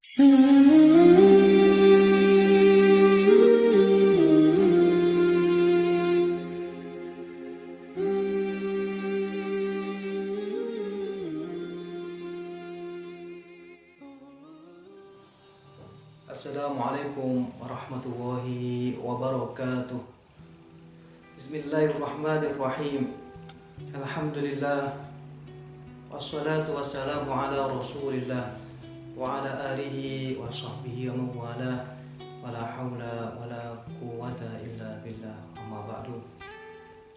Assalamualaikum warahmatullahi wabarakatuh. Bismillahirrahmanirrahim. Alhamdulillah. Wassalatu wassalamu ala rasulillah wa ala alihi wa sahbihi wa mawala. Wa la hawla wa la quwata illa billah. Amma ba'du.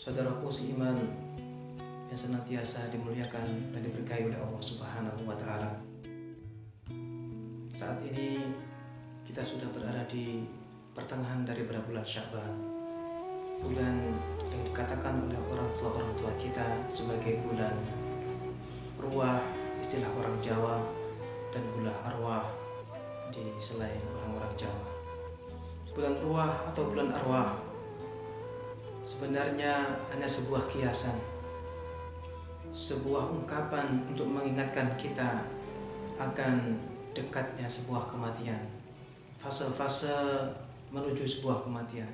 Saudaraku seiman yang senantiasa dimuliakan dan diberkahi oleh Allah Subhanahu wa taala. Saat ini kita sudah berada di pertengahan daripada bulan Sya'ban, bulan yang dikatakan oleh orang tua kita sebagai bulan ruah, istilah orang Jawa, dan bulan arwah di selain orang-orang Jawa. Bulan ruah atau bulan arwah sebenarnya hanya sebuah kiasan, sebuah ungkapan untuk mengingatkan kita akan dekatnya sebuah kematian, fase-fase menuju sebuah kematian,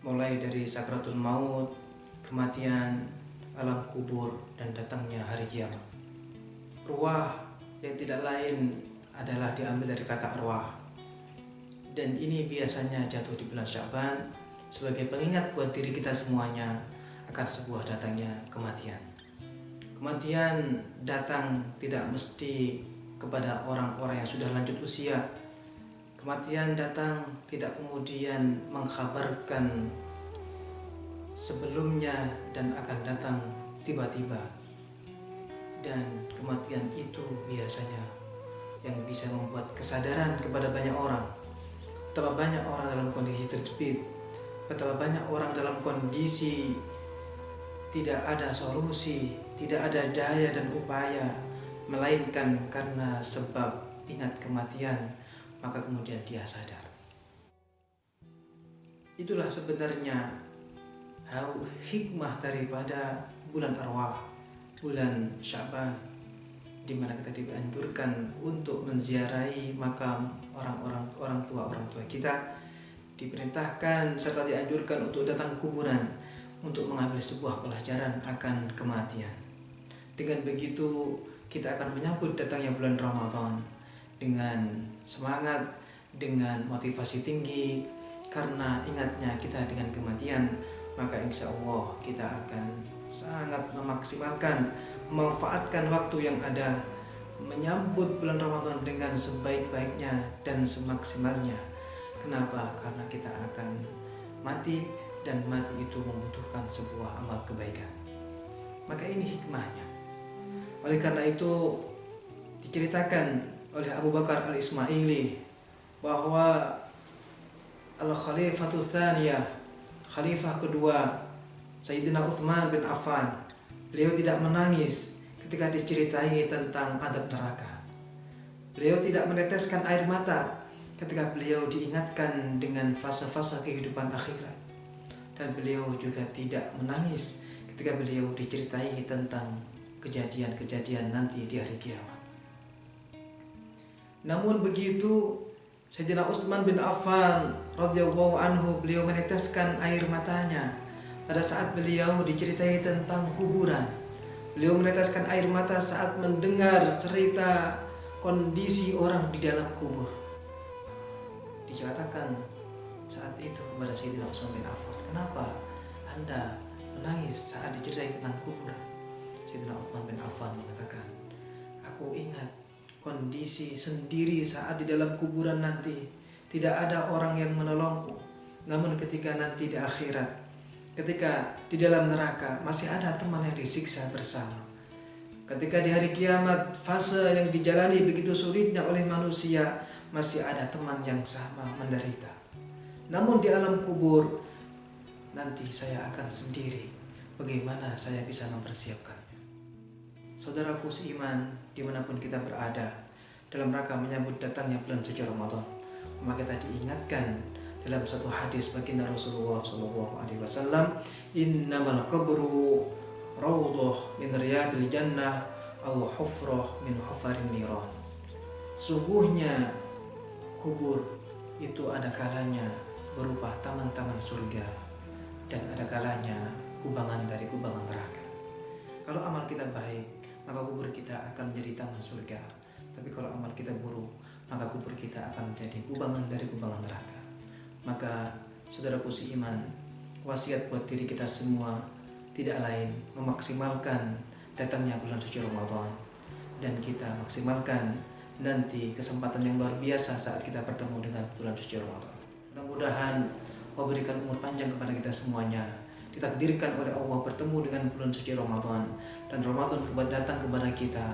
mulai dari sakratul maut, kematian, alam kubur, dan datangnya hari kiamat. Ruah yang tidak lain adalah diambil dari kata arwah, dan ini biasanya jatuh di bulan Sya'ban sebagai pengingat buat diri kita semuanya akan sebuah datangnya kematian. Kematian datang tidak mesti kepada orang-orang yang sudah lanjut usia. Kematian datang tidak kemudian mengkhabarkan sebelumnya dan akan datang tiba-tiba. Dan kematian itu biasanya yang bisa membuat kesadaran kepada banyak orang. Betapa banyak orang dalam kondisi terjepit, betapa banyak orang dalam kondisi tidak ada solusi, tidak ada daya dan upaya, melainkan karena sebab ingat kematian, maka kemudian dia sadar. Itulah sebenarnya hikmah daripada bulan arwah, bulan Sya'ban, di mana kita dianjurkan untuk menziarahi makam orang tua kita, diperintahkan serta dianjurkan untuk datang ke kuburan untuk mengambil sebuah pelajaran akan kematian. Dengan begitu kita akan menyambut datangnya bulan Ramadan dengan semangat, dengan motivasi tinggi, karena ingatnya kita dengan kematian, maka insya Allah kita akan sangat memaksimalkan, memanfaatkan waktu yang ada, menyambut bulan Ramadan dengan sebaik-baiknya dan semaksimalnya. Kenapa? Karena kita akan mati, dan mati itu membutuhkan sebuah amal kebaikan. Maka ini hikmahnya. Oleh karena itu diceritakan oleh Abu Bakar al-Ismaili bahwa Al-Khalifatul Thaniyah, khalifah kedua Sayyidina Utsman bin Affan, beliau tidak menangis ketika diceritai tentang adab neraka. Beliau tidak meneteskan air mata ketika beliau diingatkan dengan fase-fase kehidupan akhirat. Dan beliau juga tidak menangis ketika beliau diceritai tentang kejadian-kejadian nanti di hari kiamat. Namun begitu, Sayyidina Utsman bin Affan radhiyallahu anhu, beliau meneteskan air matanya pada saat beliau diceritai tentang kuburan. Beliau meneteskan air mata saat mendengar cerita kondisi orang di dalam kubur. Diceritakan saat itu kepada Sayyidina Utsman bin Affan, kenapa Anda menangis saat diceritai tentang kuburan? Sayyidina Utsman bin Affan mengatakan, aku ingat kondisi sendiri saat di dalam kuburan nanti. Tidak ada orang yang menolongku. Namun ketika nanti di akhirat, ketika di dalam neraka, masih ada teman yang disiksa bersama. Ketika di hari kiamat, fase yang dijalani begitu sulitnya oleh manusia, masih ada teman yang sama menderita. Namun di alam kubur, nanti saya akan sendiri. Bagaimana saya bisa mempersiapkannya? Saudaraku seiman, dimanapun kita berada, dalam rangka menyambut datangnya bulan suci Ramadan, maka kita diingatkan dalam satu hadis baginda Rasulullah SAW, innamal qabru raudhah min riyadil jannah aw hufrah min hufarin niran. Sungguhnya kubur itu ada kalanya berupa taman-taman surga dan ada kalanya kubangan dari kubangan neraka. Kalau amal kita baik, maka kubur kita akan menjadi taman surga. Tapi kalau amal kita buruk, maka kubur kita akan menjadi kubangan dari kubangan neraka. Maka saudaraku seiman, wasiat buat diri kita semua tidak lain memaksimalkan datangnya bulan suci Ramadan, dan kita maksimalkan nanti kesempatan yang luar biasa saat kita bertemu dengan bulan suci Ramadan. Mudah-mudahan Allah berikan umur panjang kepada kita semuanya, ditakdirkan oleh Allah bertemu dengan bulan suci Ramadan, dan Ramadan datang kepada kita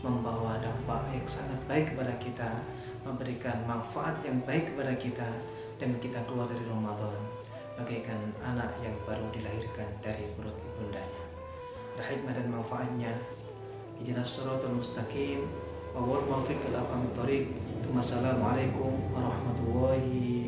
membawa dampak yang sangat baik kepada kita, memberikan manfaat yang baik kepada kita, dan kita keluar dari Ramadan bagaikan anak yang baru dilahirkan dari perut ibundanya. Ada hikmah dan manfaatnya. Ihdinas shiratal mustaqim wa wal muwaffiq ila aqwamit thoriq. Assalamualaikum warahmatullahi